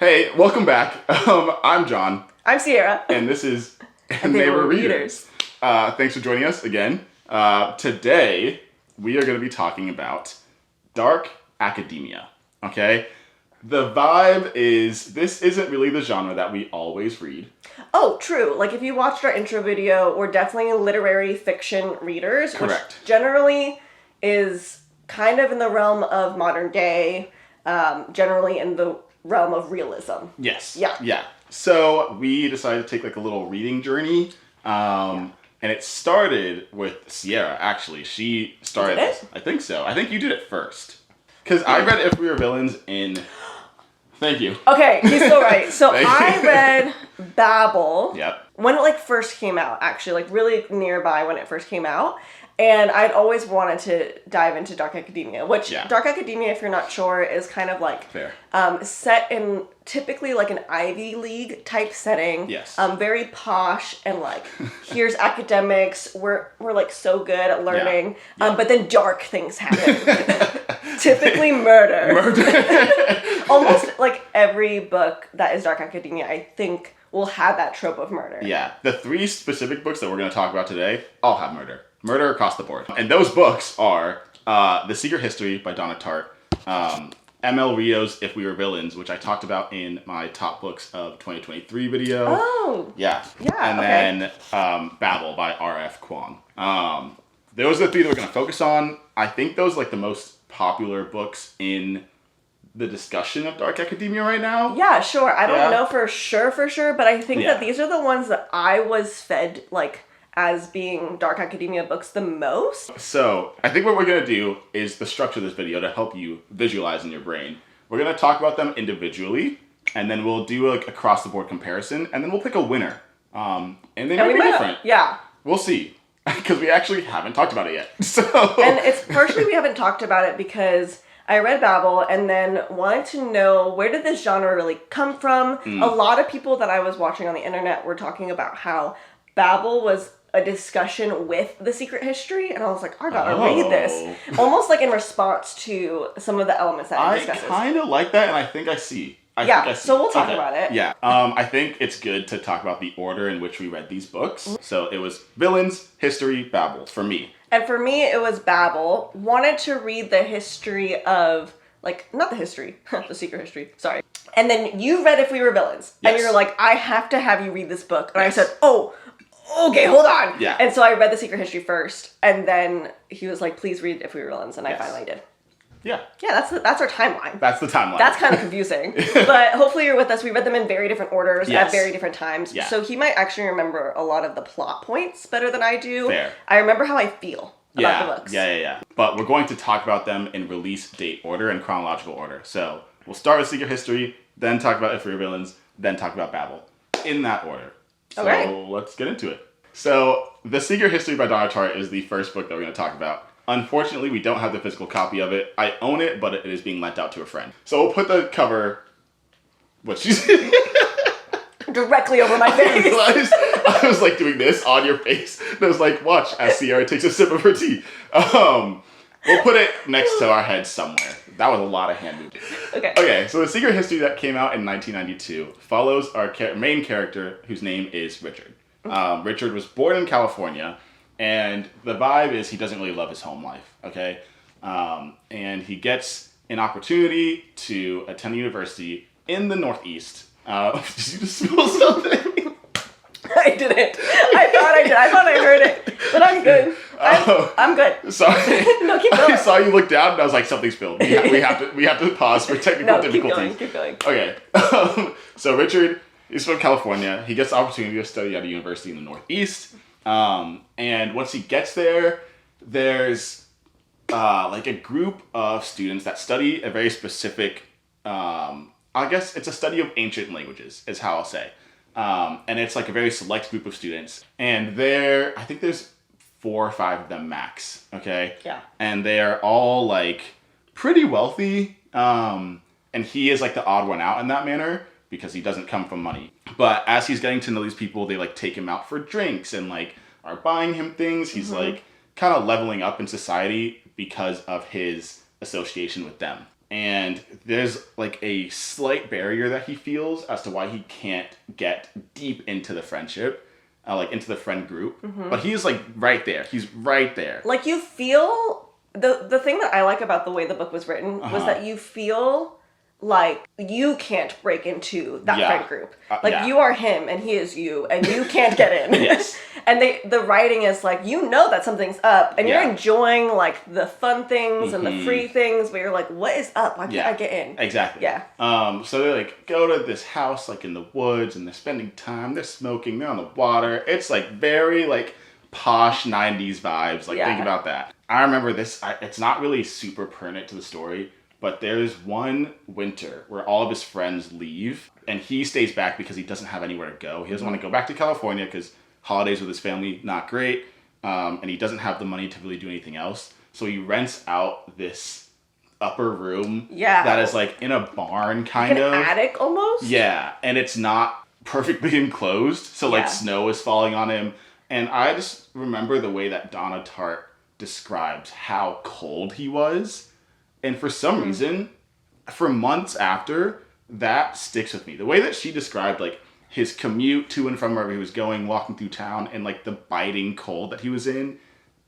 Hey, welcome back. I'm John. I'm Sierra. And this is And They Were Readers. Thanks for joining us again. Today, we are going to be talking about dark academia. Okay? The vibe is, this isn't really the genre that we always read. Oh, true. Like, if you watched our intro video, we're definitely literary fiction readers. Correct. Which generally is kind of in the realm of modern day, generally in the realm of realism. Yes. Yeah. Yeah. So we decided to take like a little reading journey. And it started with Sierra, actually. She started Did it? I think so. I think you did it first. Because I read If We Were Villains in... Thank you. Okay, he's so right. So Thank I you. read Babel Yep. when it first came out, actually, really nearby when it first came out. And I'd always wanted to dive into dark academia, which dark academia, if you're not sure, is kind of like Fair. Set in typically like an Ivy League type setting. Yes. Very posh and like here's academics. We're like so good at learning. Yeah. But then dark things happen. Typically murder. Almost like every book that is dark academia, I think, will have that trope of murder. Yeah. The 3 specific books that we're going to talk about today all have murder. Murder across the board. And those books are The Secret History by Donna Tartt, M.L. Rio's If We Were Villains, which I talked about in my top books of 2023 video. Oh. Yeah. Yeah, And then Babel by R.F. Kuang. Those are the 3 that we're going to focus on. I think those are like the most popular books in the discussion of dark academia right now. Yeah, sure. I don't know for sure, but I think that these are the ones that I was fed like as being dark academia books the most. So I think what we're going to do is the structure of this video to help you visualize in your brain. We're going to talk about them individually, and then we'll do like across the board comparison, and then we'll pick a winner. And they might be different. Yeah. We'll see. Because we actually haven't talked about it yet. So. And it's partially we haven't talked about it because I read Babel and then wanted to know where did this genre really come from. A lot of people that I was watching on the internet were talking about how Babel was a discussion with The Secret History, and I was like, I gotta read this. Almost like in response to some of the elements that it discusses. I kind of like that, and I think I see. So we'll talk about it. Yeah. I think it's good to talk about the order in which we read these books. So it was Villains, History, Babel, for me. And for me, it was Babel. Wanted to read the history of, like, not the history, The Secret History, sorry. And then you read If We Were Villains. Yes. And you're like, I have to have you read this book. And I said, oh, okay, hold on. Yeah. And so I read The Secret History first. And then he was like, please read If We Were Villains. And I finally did. Yeah. Yeah, that's our timeline. That's the timeline. That's kind of confusing. But hopefully you're with us. We read them in very different orders at very different times. Yeah. So he might actually remember a lot of the plot points better than I do. Fair. I remember how I feel about the books. Yeah. But we're going to talk about them in release date order and chronological order. So we'll start with Secret History, then talk about If We Were Villains, then talk about Babel. In that order. So let's get into it. So The Secret History by Donna Tartt is the first book that we're going to talk about. Unfortunately, we don't have the physical copy of it. I own it, but it is being lent out to a friend. So we'll put the cover... What she's... Directly over my face. I was like doing this on your face. And I was like, watch as Sierra takes a sip of her tea. We'll put it next to our heads somewhere. That was a lot of hand movement. Okay, so The Secret History that came out in 1992 follows our main character, whose name is Richard. Richard was born in California, and the vibe is he doesn't really love his home life, okay? And he gets an opportunity to attend a university in the Northeast. Did you just spill something? I didn't. I thought I did. I thought I heard it. But I'm good. I'm good. Sorry. No, keep going. I saw you look down and I was like, something spilled. We have to pause for technical difficulties. Keep going. Okay. So Richard is from California. He gets the opportunity to study at a university in the Northeast. And once he gets there, there's like a group of students that study a very specific, I guess it's a study of ancient languages, is how I'll say. And it's like a very select group of students. And I think there's 4 or 5 of them max, okay? Yeah. And they're all like pretty wealthy. And he is like the odd one out in that manner because he doesn't come from money. But as he's getting to know these people, they like take him out for drinks and like are buying him things. He's like kind of leveling up in society because of his association with them. And there's like a slight barrier that he feels as to why he can't get deep into the friendship, like into the friend group. But he's like right there. He's right there. Like you feel the thing that I like about the way the book was written was that you feel like you can't break into that friend group. Like you are him and he is you and you can't get in. Yes. And the writing is like, you know that something's up and you're enjoying like the fun things and the free things, but you're like, what is up? Why can't I get in? Exactly. Yeah. So they like go to this house like in the woods and they're spending time, they're smoking, they're on the water. It's like very like posh 90s vibes. Like think about that. I remember this, it's not really super pertinent to the story, but there's one winter where all of his friends leave and he stays back because he doesn't have anywhere to go. He doesn't want to go back to California because holidays with his family, not great. And he doesn't have the money to really do anything else. So he rents out this upper room that is like in a barn kind of. An attic almost? Yeah. And it's not perfectly enclosed. So like snow is falling on him. And I just remember the way that Donna Tartt describes how cold he was. And for some reason, for months after, that sticks with me. The way that she described, like, his commute to and from wherever he was going, walking through town, and, like, the biting cold that he was in,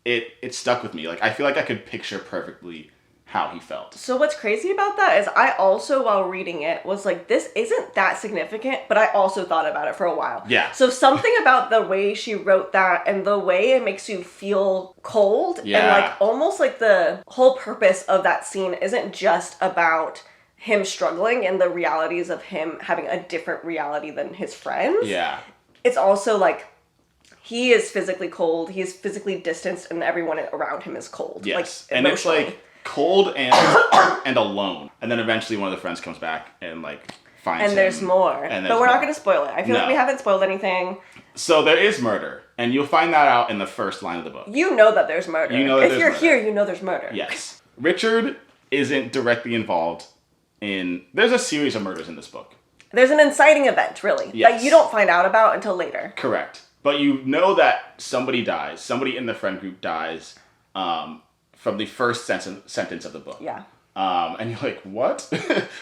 it stuck with me. Like, I feel like I could picture perfectly how he felt. So what's crazy about that is I also, while reading it, was like, this isn't that significant, but I also thought about it for a while. Yeah. So something about the way she wrote that and the way it makes you feel cold and like almost like the whole purpose of that scene isn't just about him struggling and the realities of him having a different reality than his friends. Yeah. It's also like he is physically cold, he is physically distanced, and everyone around him is cold. Yes. Like, and it's emotionally. like cold and alone. And then eventually one of the friends comes back and like finds him. And there's more. But we're not going to spoil it. I feel like we haven't spoiled anything. So there is murder. And you'll find that out in the first line of the book. You know that there's murder. You know that if you're here, you know there's murder. Yes. Richard isn't directly involved in... There's a series of murders in this book. There's an inciting event, really. Yes. That you don't find out about until later. Correct. But you know that somebody dies. Somebody in the friend group dies from the first sentence of the book. Yeah. And you're like, what?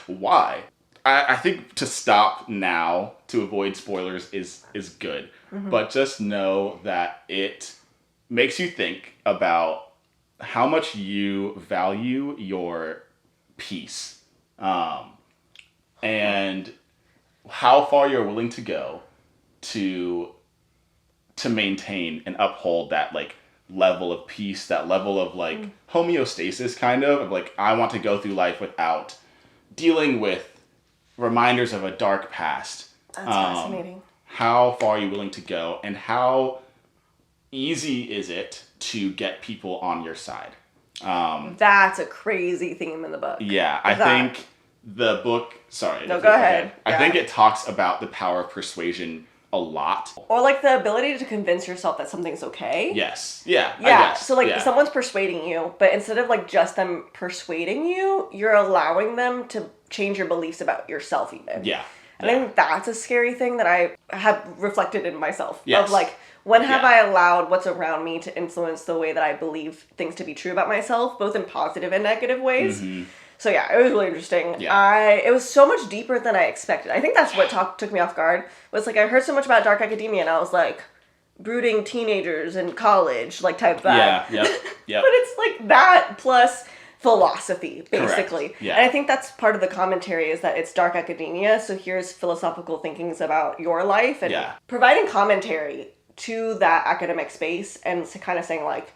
Why? I think to stop now to avoid spoilers is good. But just know that it makes you think about how much you value your peace. And how far you're willing to go to maintain and uphold that like level of peace, that level of like homeostasis kind of like I want to go through life without dealing with reminders of a dark past. That's fascinating. How far are you willing to go and how easy is it to get people on your side? That's a crazy theme in the book. Yeah, I think the book... Sorry. No, go ahead. I think it talks about the power of persuasion a lot. Or like the ability to convince yourself that something's okay. Yes. Yeah. Yeah. I guess. So like someone's persuading you, but instead of like just them persuading you, you're allowing them to change your beliefs about yourself even. Yeah. And I think that's a scary thing that I have reflected in myself. Yes. Of like, when have I allowed what's around me to influence the way that I believe things to be true about myself, both in positive and negative ways? So yeah, it was really interesting. Yeah. It was so much deeper than I expected. I think that's what took me off guard. Was like I heard so much about dark academia and I was like, brooding teenagers in college, like type vibe. Yeah, yep. But it's like that plus philosophy, basically. Correct. Yeah. And I think that's part of the commentary is that it's dark academia, so here's philosophical thinkings about your life and providing commentary to that academic space and kind of saying like,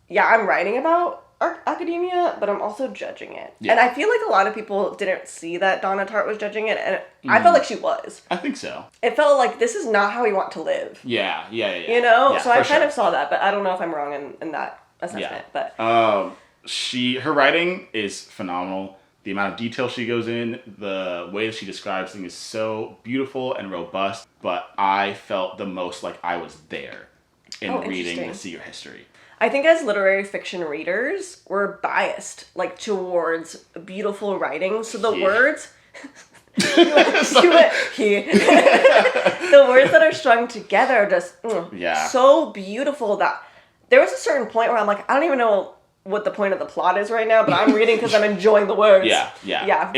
yeah, I'm writing about academia, but I'm also judging it. Yeah. And I feel like a lot of people didn't see that Donna Tartt was judging it, and I felt like she was. I think so. It felt like this is not how we want to live. Yeah. You know? So I kind of saw that, but I don't know if I'm wrong in that assessment. But her writing is phenomenal. The amount of detail she goes in, the way that she describes things is so beautiful and robust, but I felt the most like I was there in reading the Secret History. I think as literary fiction readers, we're biased, like, towards beautiful writing. So the words... the words that are strung together are just so beautiful that there was a certain point where I'm like, I don't even know what the point of the plot is right now, but I'm reading because I'm enjoying the words. Yeah.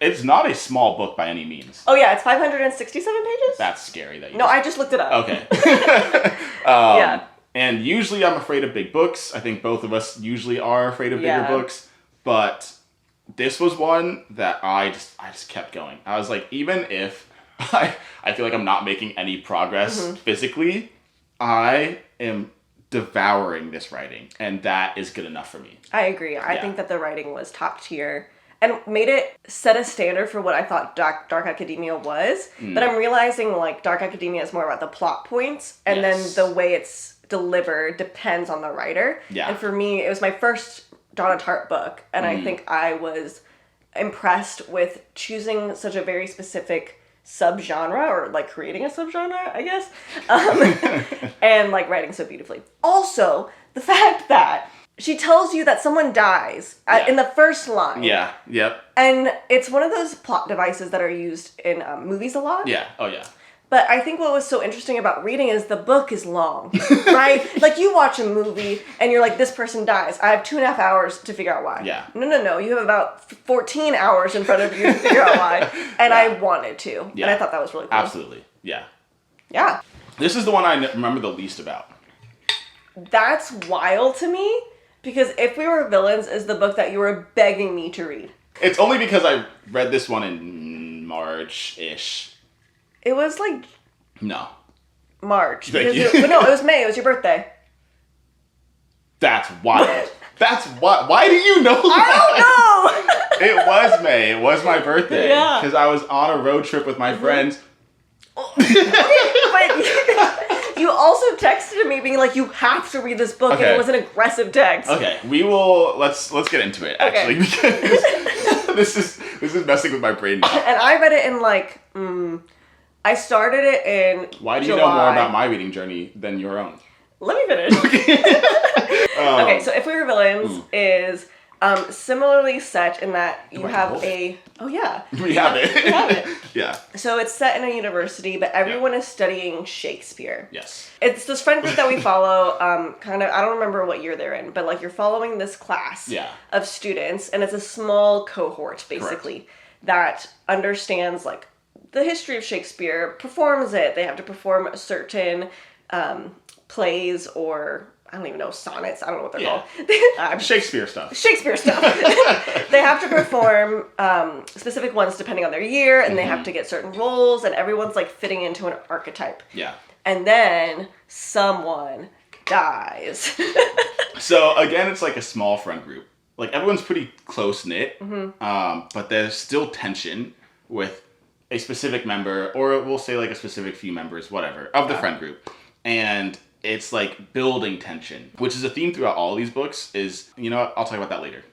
It's not a small book by any means. Oh yeah, it's 567 pages? That's scary that you I just looked it up. Okay. Yeah. And usually I'm afraid of big books. I think both of us usually are afraid of bigger books. But this was one that I just kept going. I was like, even if I feel like I'm not making any progress physically, I am devouring this writing, and that is good enough for me. I agree. I think that the writing was top tier and made it set a standard for what I thought Dark Academia was. But I'm realizing like Dark Academia is more about the plot points, and then the way it's delivered depends on the writer. And for me, it was my first Donna Tartt book, and I think I was impressed with choosing such a very specific subgenre, or like creating a subgenre, I guess, and like writing so beautifully. Also, the fact that she tells you that someone dies in the first line. Yeah. Yep. And it's one of those plot devices that are used in movies a lot. Yeah. Oh yeah. But I think what was so interesting about reading is the book is long, right? Like you watch a movie and you're like, this person dies. I have 2.5 hours to figure out why. Yeah. No. You have about 14 hours in front of you to figure out why. And I wanted to. Yeah. And I thought that was really cool. Absolutely. Yeah. Yeah. This is the one I remember the least about. That's wild to me, because If We Were Villains is the book that you were begging me to read. It's only because I read this one in March-ish. It was like... No. March. Thank you. It was May. It was your birthday. That's wild. That's why do you know that? I don't know! It was May. It was my birthday. Yeah. Because I was on a road trip with my friends. But you also texted me being like, you have to read this book, and it was an aggressive text. Okay, we will... Let's get into it, actually. Because this is messing with my brain now. And I read it in like... I started it in Why do you July. know more about my reading journey than your own? Let me finish. Okay, so If We Were Villains is similarly set in that you have a... Oh, yeah. We have it. We have it. Yeah. So it's set in a university, but everyone is studying Shakespeare. Yes. It's this friend group that we follow, kind of, I don't remember what year they're in, but like you're following this class of students, and it's a small cohort, basically, that understands like the history of Shakespeare, performs it. They have to perform certain plays, or I don't even know, sonnets. I don't know what they're called. Shakespeare stuff. They have to perform specific ones depending on their year, and they have to get certain roles, and everyone's like fitting into an archetype. Yeah. And then someone dies. So again, it's like a small friend group. Like everyone's pretty close knit, but there's still tension with a specific member, or we'll say like a specific few members, whatever, of the friend group. And it's like building tension, which is a theme throughout all of these books. Is, you know what, I'll talk about that later.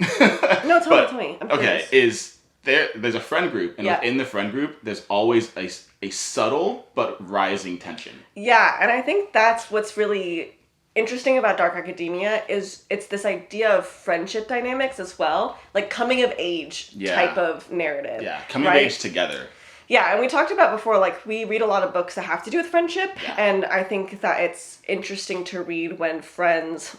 No, tell me. I'm curious. There's a friend group, and within the friend group, there's always a subtle but rising tension. Yeah, and I think that's what's really interesting about Dark Academia is it's this idea of friendship dynamics as well, like coming of age type of narrative. Yeah, coming of age together. Yeah, and we talked about before, like, we read a lot of books that have to do with friendship, and I think that it's interesting to read when friends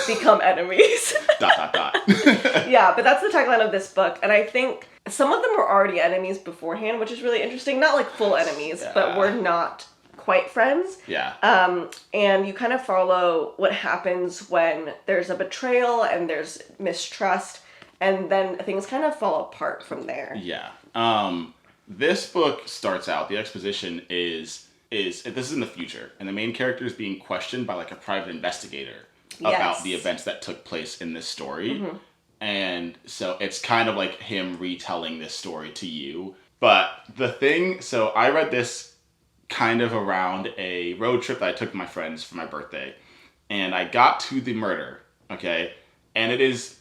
become enemies. ... Yeah, but that's the tagline of this book, and I think some of them were already enemies beforehand, which is really interesting. Not like full enemies, but we're not quite friends. Yeah. And you kind of follow what happens when there's a betrayal and there's mistrust, and then things kind of fall apart from there. Yeah. This book starts out, the exposition is this is in the future, and the main character is being questioned by like a private investigator about the events that took place in this story. And so it's kind of like him retelling this story to you. But so I read this kind of around a road trip that I took with my friends for my birthday, and I got to the murder, okay? And it is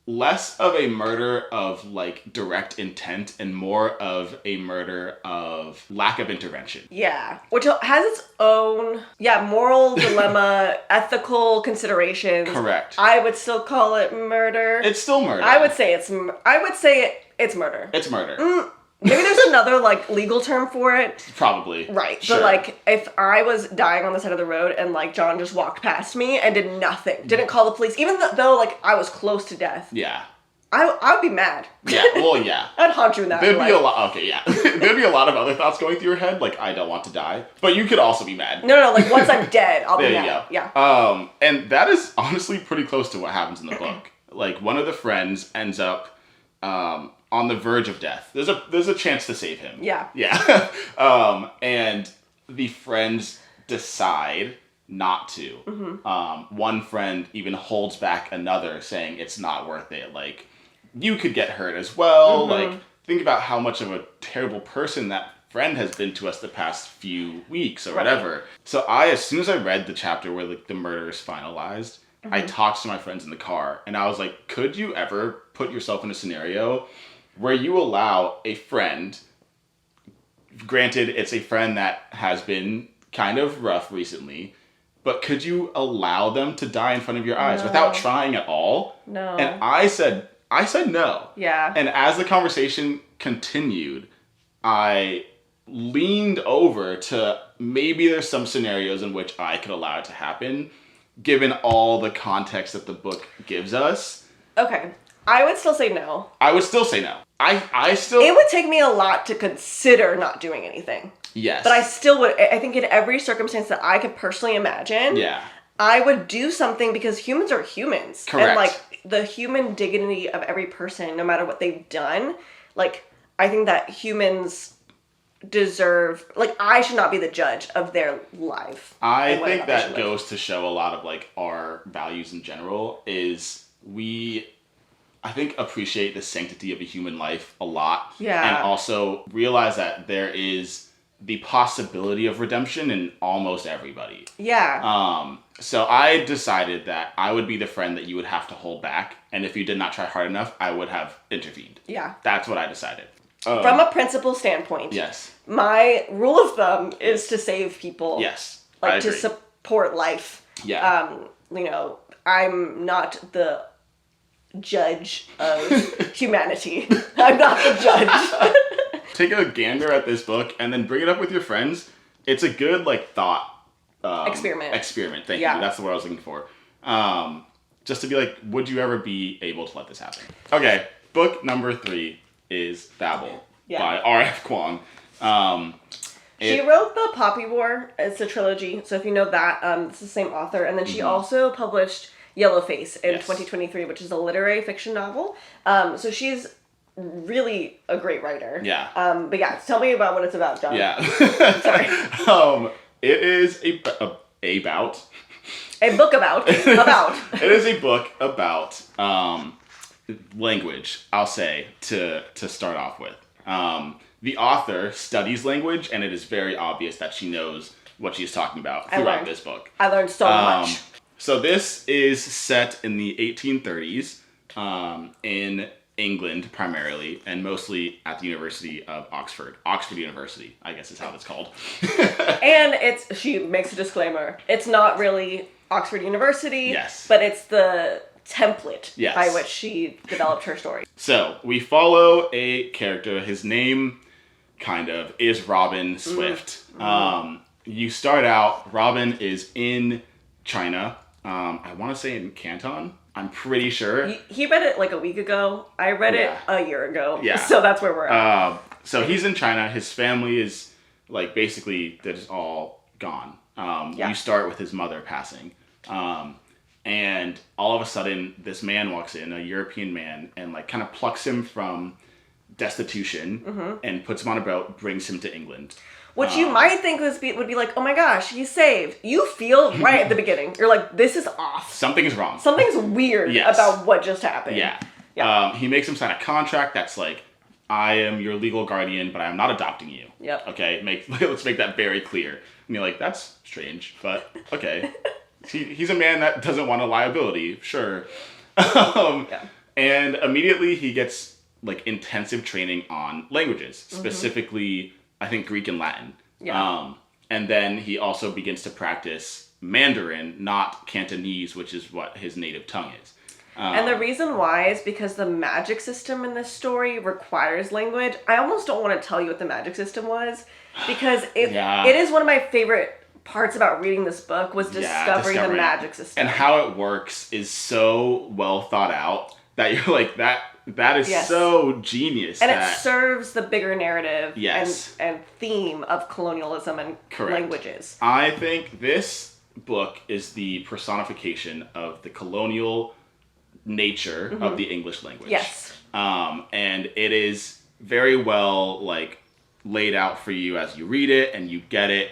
less of a murder of like direct intent and more of a murder of lack of intervention. Yeah. Which has its own, moral dilemma, ethical considerations. Correct. I would still call it murder. It's still murder. I would say it's murder. It's murder. Maybe there's a another, like, legal term for it. Probably. Right. Sure. But, like, if I was dying on the side of the road and, like, John just walked past me and did nothing, didn't call the police, even though, like, I was close to death. Yeah. I would be mad. Yeah, well, yeah. I'd haunt you in that. There'd be a lot. Okay, yeah. There'd be a lot of other thoughts going through your head, like I don't want to die, but you could also be mad. No. Like once I'm dead, I'll be mad. There you go. Yeah. And that is honestly pretty close to what happens in the book. Like one of the friends ends up on the verge of death. There's a chance to save him. Yeah. Yeah. And the friends decide not to. Mm-hmm. One friend even holds back another, saying it's not worth it. Like. You could get hurt as well. Like, think about how much of a terrible person that friend has been to us the past few weeks or whatever. So as soon as I read the chapter where like the murder is finalized, I talked to my friends in the car and I was like, could you ever put yourself in a scenario where you allow a friend, granted it's a friend that has been kind of rough recently, but could you allow them to die in front of your eyes without trying at all? No. And I said no. Yeah. And as the conversation continued, I leaned over to maybe there's some scenarios in which I could allow it to happen, given all the context that the book gives us. Okay. I would still say no. I would still say no. I still... It would take me a lot to consider not doing anything. Yes. But I still would... I think in every circumstance that I could personally imagine... Yeah. I would do something because humans are humans. Correct. And, like, the human dignity of every person, no matter what they've done, like, I think that humans deserve... Like, I should not be the judge of their life. I think that goes to show a lot of, like, our values in general is we, I think, appreciate the sanctity of a human life a lot. Yeah. And also realize that there is the possibility of redemption in almost everybody. Yeah. So I decided that I would be the friend that you would have to hold back, and if you did not try hard enough, I would have intervened. Yeah. That's what I decided. From a principle standpoint. Yes. My rule of thumb is to save people. Yes. Like, to support life. Yeah. You know, I'm not the judge of humanity. I'm not the judge. Take a gander at this book and then bring it up with your friends. It's a good, like, thought experiment. Thank you. That's the word I was looking for. Just to be like, would you ever be able to let this happen? Okay, book number 3 is Babel by R.F. Kuang. She wrote The Poppy War. It's a trilogy, so if you know that, it's the same author. And then she also published Yellowface in 2023, which is a literary fiction novel. So she's really a great writer. Yeah. But yeah, tell me about what it's about, John. Yeah. Sorry. It is about. A book about. It is a book about language, I'll say, to start off with. The author studies language, and it is very obvious that she knows what she's talking about throughout this book. I learned so much. So this is set in the 1830s in England primarily, and mostly at the University of Oxford. Oxford University, I guess is how it's called. And she makes a disclaimer. It's not really Oxford University, but it's the template by which she developed her story. So we follow a character. His name kind of is Robin Swift. You start out, Robin is in China. I want to say in Canton. I'm pretty sure. He read it like a week ago. I read it a year ago. Yeah. So that's where we're at. So he's in China. His family is, like, basically, they're just all gone. You start with his mother passing. And all of a sudden, this man walks in, a European man, and, like, kind of plucks him from destitution and puts him on a boat, brings him to England. Which you might think would be like, oh my gosh, he's saved. You feel right at the beginning. You're like, this is off. Something's wrong. Something's weird about what just happened. Yeah. He makes him sign a contract that's like, I am your legal guardian, but I'm not adopting you. Yep. Okay, let's make that very clear. And you're like, that's strange, but okay. He's a man that doesn't want a liability, sure. And immediately he gets, like, intensive training on languages, specifically, I think, Greek and Latin. Yeah. And then he also begins to practice Mandarin, not Cantonese, which is what his native tongue is. And the reason why is because the magic system in this story requires language. I almost don't want to tell you what the magic system was, because it is one of my favorite parts about reading this book was discovering the magic system. And how it works is so well thought out that you're like, that is so genius. And it serves the bigger narrative yes. and theme of colonialism and languages. I think this book is the personification of the colonial nature of the English language. Yes. And it is very well laid out for you as you read it and you get it.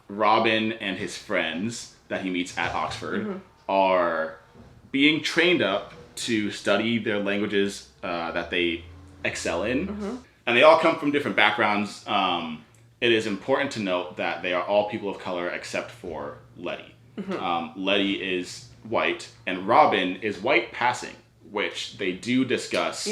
Robin and his friends that he meets at Oxford are being trained up to study their languages that they excel in. And they all come from different backgrounds. It is important to note that they are all people of color except for Letty. Letty is white and Robin is white passing, which they do discuss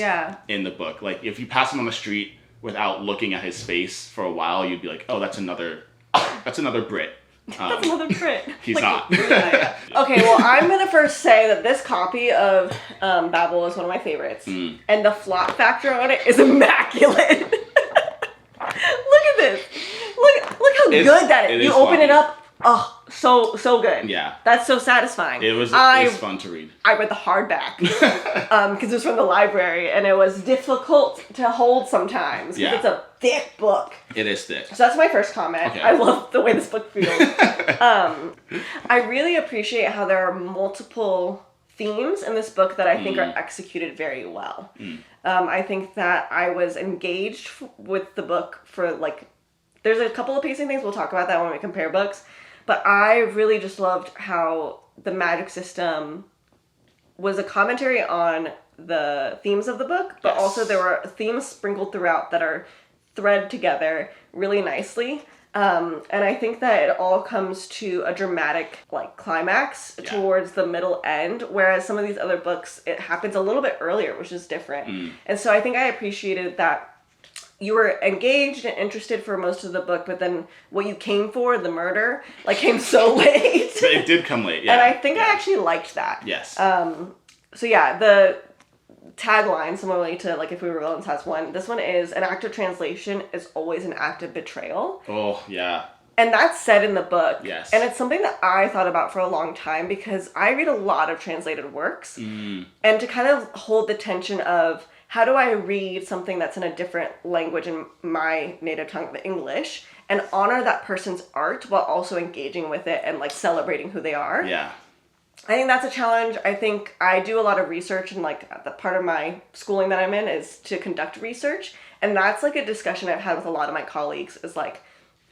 in the book. Like if you pass him on the street without looking at his face for a while, you'd be like, oh, that's another Brit. That's another Brit. He's not. Okay, well, I'm going to first say that this copy of Babel is one of my favorites. And the flop factor on it is immaculate. Look at this. Look how good that is. You open it up. Oh, so good. Yeah. That's so satisfying. It was fun to read. I read the hardback because it was from the library and it was difficult to hold sometimes because it's a thick book. It is thick. So that's my first comment. Okay. I love the way this book feels. I really appreciate how there are multiple themes in this book that I think are executed very well. I think that I was engaged with the book for there's a couple of pacing things, we'll talk about that when we compare books, but I really just loved how the magic system was a commentary on the themes of the book, but also there were themes sprinkled throughout that are thread together really nicely. And I think that it all comes to a dramatic climax towards the middle end, whereas some of these other books, it happens a little bit earlier, which is different. And so I think I appreciated that you were engaged and interested for most of the book, but then what you came for, the murder, came so late. It did come late, And I think I actually liked that. Yes. So yeah, the tagline, similarly to If We Were Villains has one, this one is, an act of translation is always an act of betrayal. Oh, yeah. And that's said in the book. Yes. And it's something that I thought about for a long time because I read a lot of translated works. And to kind of hold the tension of, how do I read something that's in a different language in my native tongue, the English, and honor that person's art while also engaging with it and celebrating who they are? Yeah. I think that's a challenge. I think I do a lot of research, and the part of my schooling that I'm in is to conduct research. And that's a discussion I've had with a lot of my colleagues is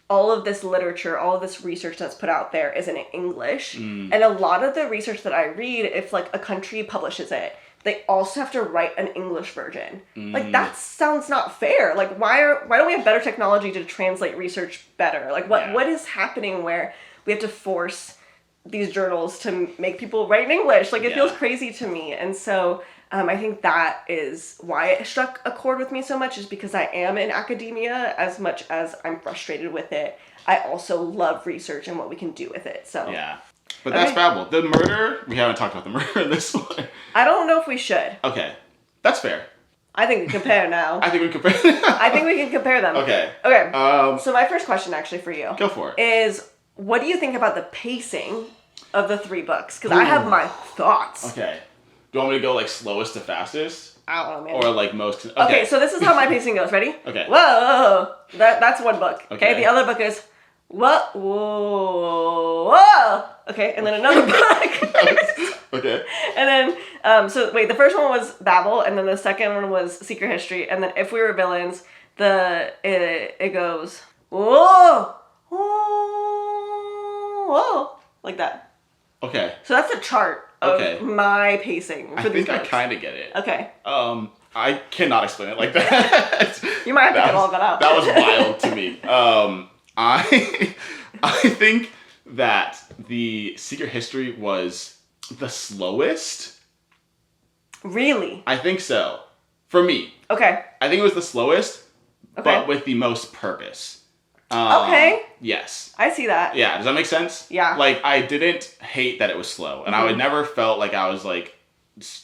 all of this literature, all of this research that's put out there is in English. And a lot of the research that I read, if a country publishes it, they also have to write an English version. That sounds not fair. Why don't we have better technology to translate research better? What is happening where we have to force these journals to make people write in English? It feels crazy to me. And so I think that is why it struck a chord with me so much, is because I am in academia. As much as I'm frustrated with it, I also love research and what we can do with it. So yeah. But that's Babel. The murder, we haven't talked about the murder in this one. I don't know if we should. Okay. That's fair. I think we compare now. I think we compare. I think we can compare them. Okay. So my first question actually for you. Go for it. Is, what do you think about the pacing of the three books? Because I have my thoughts. Okay. Do you want me to go slowest to fastest? I don't know, man. Or most... Okay, so this is how my pacing goes. Ready? Okay. Whoa. That's one book. Okay. The other book is... Whoa. Okay, and then another book. Okay. And then, the first one was Babel, and then the second one was Secret History, and then If We Were Villains, it goes, whoa, like that. Okay. So that's a chart of my pacing for these books. I kind of get it. Okay. I cannot explain it like that. You might have to get all that out. That was wild to me. I think that the Secret History was the slowest. Really? I think so. For me. Okay. I think it was the slowest, but with the most purpose. Okay. Yes. I see that. Yeah. Does that make sense? Yeah. I didn't hate that it was slow, and I would never felt like I was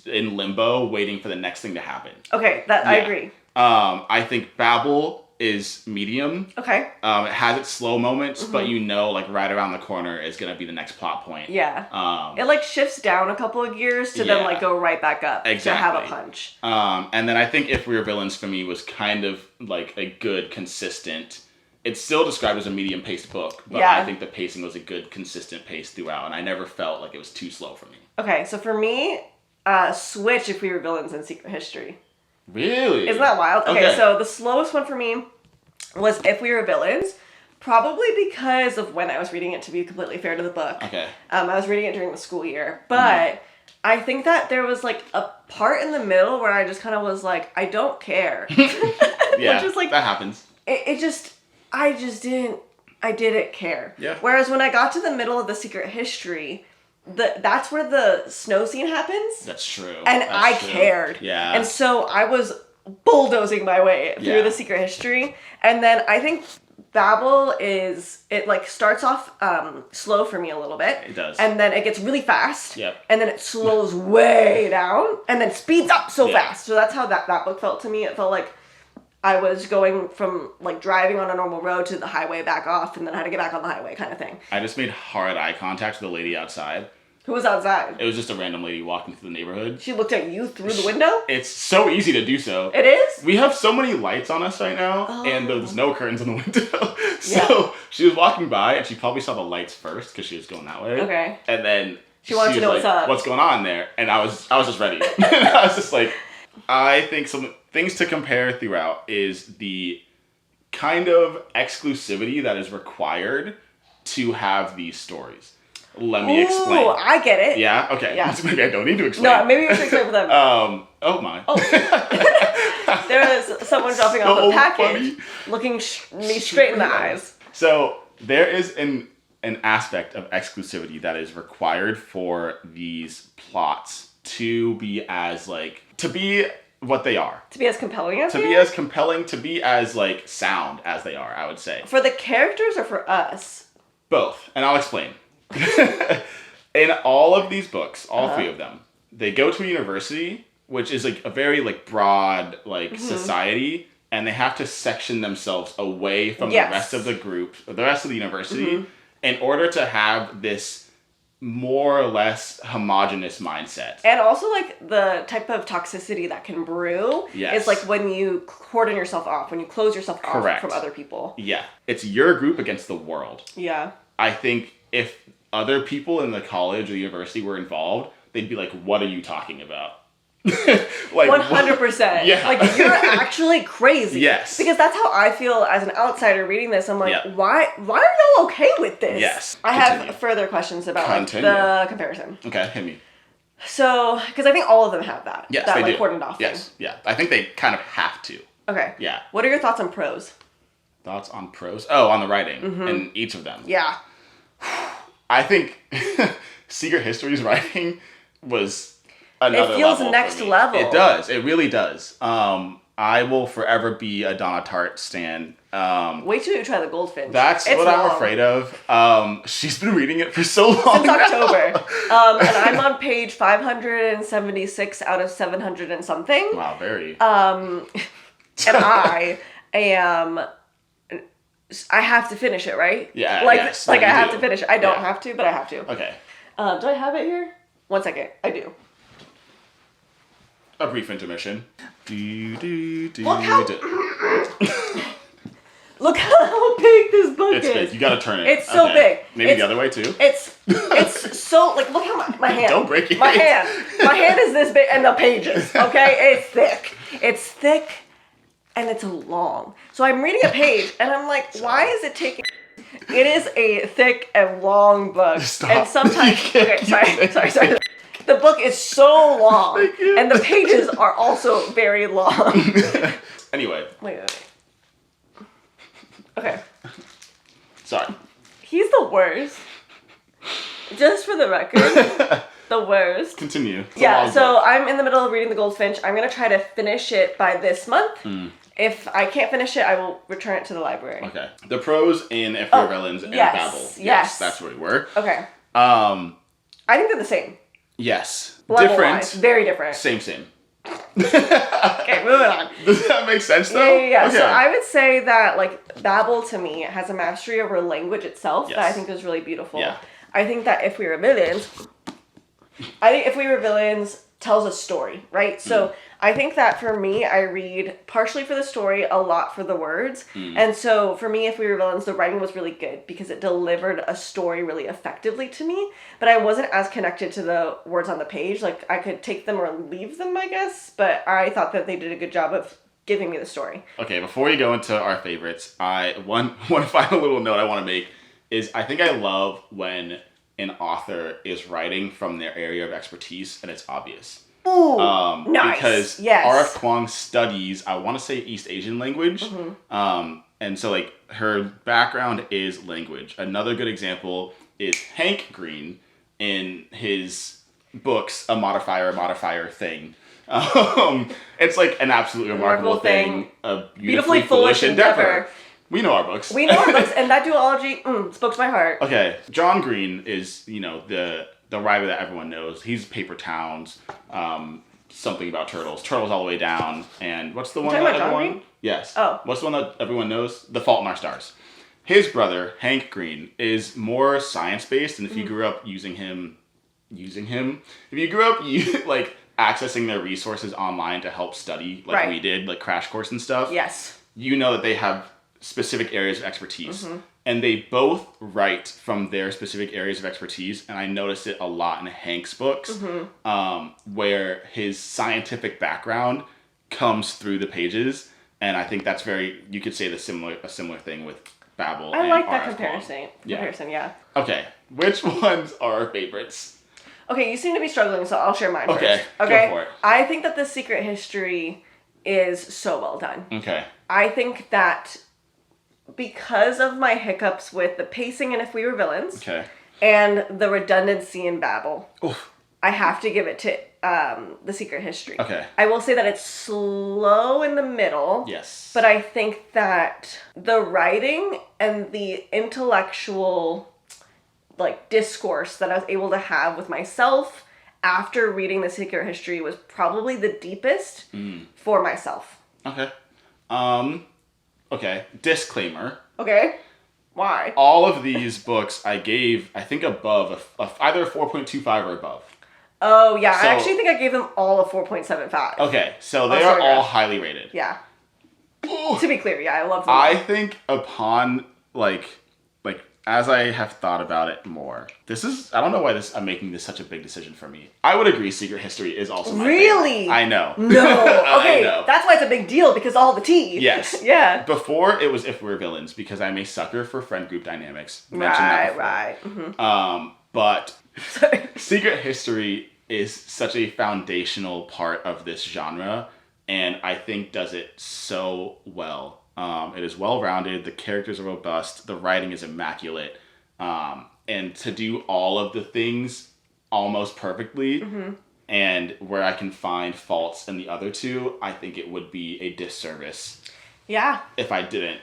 in limbo, waiting for the next thing to happen. Okay, I agree. I think Babel is medium. Okay. It has its slow moments, but like right around the corner is gonna be the next plot point. Yeah. It like shifts down a couple of gears to then like go right back up to have a punch. And then I think If We Were Villains for me was kind of like a good, consistent. It's still described as a medium-paced book, but I think the pacing was a good, consistent pace throughout, and I never felt like it was too slow for me. Okay, so for me, switch If We Were Villains and Secret History. Really? Isn't that wild? Okay, so the slowest one for me was If We Were Villains, probably because of when I was reading it, to be completely fair to the book. Okay. I was reading it during the school year, but I think that there was like a part in the middle where I just kind of was like, I don't care. Yeah, Which is like, that happens. I didn't care. Yeah. Whereas when I got to the middle of the Secret History, that's where the snow scene happens. That's true. And I cared. Yeah. And so I was bulldozing my way through the Secret History. And then I think Babel it like starts off slow for me a little bit. It does. And then it gets really fast. Yep. And then it slows way down and then speeds up so fast. So that's how that book felt to me. It felt like I was going from like driving on a normal road to the highway back off and then I had to get back on the highway kind of thing. I just made hard eye contact with the lady outside. Who was outside? It was just a random lady walking through the neighborhood. She looked at you through the window? It's so easy to do so. It is? We have so many lights on us right now, and there's no curtains on the window. So she was walking by, and she probably saw the lights first, because she was going that way. Okay. And then she wanted to know what's up. What's going on there? And I was just ready. I was just like, I think some things to compare throughout is the kind of exclusivity that is required to have these stories. Let me explain. Oh, I get it. Yeah? Okay. Yeah. Maybe I don't need to explain. No, maybe you should explain for them. Oh my. Oh. There was someone dropping off a package, looking me straight in the eyes. So there is an aspect of exclusivity that is required for these plots to be what they are. To be as compelling as To be as compelling, to be as like sound as they are, I would say. For the characters or for us? Both. And I'll explain. In all of these books, all three of them, they go to a university, which is like a very like broad like society, and they have to section themselves away from the rest of the group, the rest of the university, in order to have this more or less homogenous mindset. And also like the type of toxicity that can brew is like when you cordon yourself off, when you close yourself off from other people. Yeah. It's your group against the world. Yeah. I think if other people in the college or the university were involved, they'd be like, what are you talking about? Like 100%. Yeah. Like you're actually crazy. Yes. Because that's how I feel as an outsider reading this. I'm like, why are y'all okay with this? Yes. I have further questions about like, the comparison. Okay, hit me. So, because I think all of them have that. Yes, that they like do. Cordoned off yes. thing. Yeah. I think they kind of have to. Okay. Yeah. What are your thoughts on prose? Thoughts on prose? Oh, on the writing in each of them. Yeah. I think Secret History's writing was another level. It feels next level. It does. It really does. I will forever be a Donna Tartt stan. Wait till you try the Goldfinch. That's what I'm afraid of. She's been reading it for so long since October. And I'm on page 576 out of 700 and something. Wow, very. And I have to finish it, right? Yeah. Like, yes, I have to finish it. I don't have to, but I have to. Okay. Do I have it here? 1 second. I do. A brief intermission. Look how look how big this book is. It's big. You gotta turn it. It's so big. Maybe the other way too. It's so like look how my hand. Don't break it. My hand is this big, and the pages. Okay, it's thick. It's thick, and it's long. So I'm reading a page, and I'm like, why is it taking? It is a thick and long book, Stop. and sometimes. Okay, sorry. The book is so long, and the pages are also very long. Anyway. Wait. Okay. Sorry. He's the worst. Just for the record, the worst. Continue. So I'm in the middle of reading The Goldfinch. I'm going to try to finish it by this month. If I can't finish it, I will return it to the library. Okay. The prose in If We Were Villains and Babel. Yes. That's where we were. Okay. I think they're the same. Yes. Level-wise, very different. Same. Okay, moving on. Does that make sense though? Yeah. Okay. So I would say that like Babel to me has a mastery over language itself that I think is really beautiful. Yeah. I think that If We Were Villains tells a story, right? So I think that for me, I read partially for the story, a lot for the words. And so for me, If We Were Villains, the writing was really good because it delivered a story really effectively to me. But I wasn't as connected to the words on the page. Like I could take them or leave them, I guess. But I thought that they did a good job of giving me the story. Okay, before we go into our favorites, one final little note I want to make is I think I love when an author is writing from their area of expertise and it's obvious. Ooh, nice. Because R.F. Kuang studies, I want to say East Asian language. And so like her background is language. Another good example is Hank Green in his books, A Modifier Thing. It's like an absolutely remarkable thing. A beautifully foolish endeavor. We know our books. And that duology spoke to my heart. Okay, John Green is, the writer that everyone knows. He's Paper Towns, something about turtles all the way down, and what's the one that everyone... John Green? Yes. Oh. What's the one that everyone knows? The Fault in Our Stars. His brother, Hank Green, is more science-based, and if you grew up if you grew up like accessing their resources online to help study, like we did, like Crash Course and stuff. Yes. You know that they have specific areas of expertise. And they both write from their specific areas of expertise, and I noticed it a lot in Hank's books, where his scientific background comes through the pages, and I think that's you could say a similar thing with Babel. I like that comparison. Yeah. Okay, which ones are our favorites? Okay, you seem to be struggling, so I'll share mine first. Okay, go for it. I think that The Secret History is so well done. Okay. I think that because of my hiccups with the pacing in If We Were Villains and the redundancy in Babel, I have to give it to The Secret History. Okay. I will say that it's slow in the middle. Yes. But I think that the writing and the intellectual discourse that I was able to have with myself after reading The Secret History was probably the deepest for myself. Okay. Okay, disclaimer. Okay, why? All of these books I gave, I think, above, either a 4.25 or above. Oh, yeah. I actually think I gave them all a 4.75. Okay, so they are all highly rated. Yeah. To be clear, I love them. I think upon, as I have thought about it more, I don't know why I'm making this such a big decision for me. I would agree Secret History is also my favorite. I know. No. Okay, that's why it's a big deal, because all the tea. Yes. Yeah. Before, it was If We Were Villains, because I'm a sucker for friend group dynamics. Right. But Secret History is such a foundational part of this genre, and I think does it so well. It is well-rounded, the characters are robust, the writing is immaculate, and to do all of the things almost perfectly, and where I can find faults in the other two, I think it would be a disservice if I didn't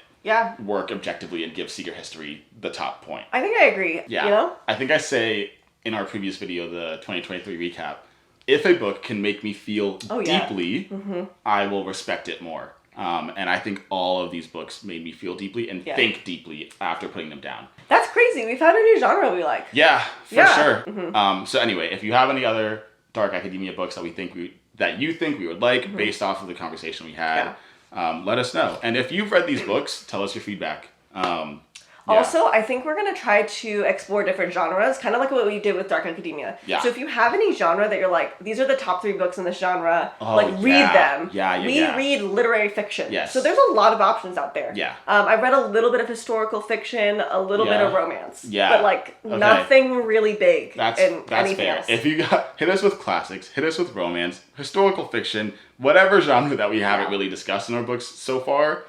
work objectively and give Secret History the top point. I think I agree. Yeah. I think I say in our previous video, the 2023 recap, if a book can make me feel deeply, I will respect it more. And I think all of these books made me feel deeply and think deeply after putting them down. That's crazy. We found a new genre we like. Yeah, for sure. So anyway, if you have any other dark academia books that you think we would like based off of the conversation we had, let us know. And if you've read these books, tell us your feedback. Also, I think we're going to try to explore different genres, kind of like what we did with Dark Academia. Yeah. So if you have any genre that you're like, these are the top 3 books in this genre, read them. We read literary fiction. Yes. So there's a lot of options out there. Yeah. I've read a little bit of historical fiction, a little bit of romance. Yeah. But nothing really big. That's anything fair. else. If you hit us with classics, hit us with romance, historical fiction, whatever genre that we haven't really discussed in our books so far,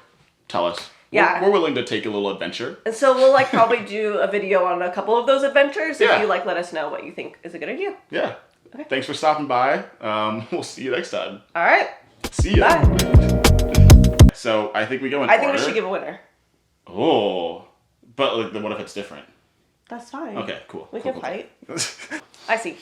tell us. Yeah. We're willing to take a little adventure. And so we'll probably do a video on a couple of those adventures if you let us know what you think is a good idea. Yeah. Okay. Thanks for stopping by. We'll see you next time. All right. See ya. Bye. So I think we go in I think we should give a winner. Oh. But what if it's different? That's fine. Okay, cool. We can fight. I see.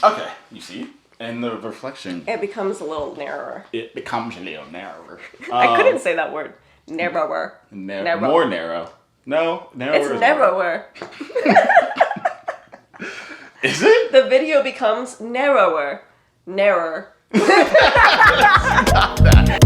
Okay, you see? And the reflection. It becomes a little narrower. It becomes a little narrower. I couldn't say that word. Narrower. Narrow. More narrow. No, narrower. It's narrower. Is it? The video becomes narrower. Narrower. Stop that.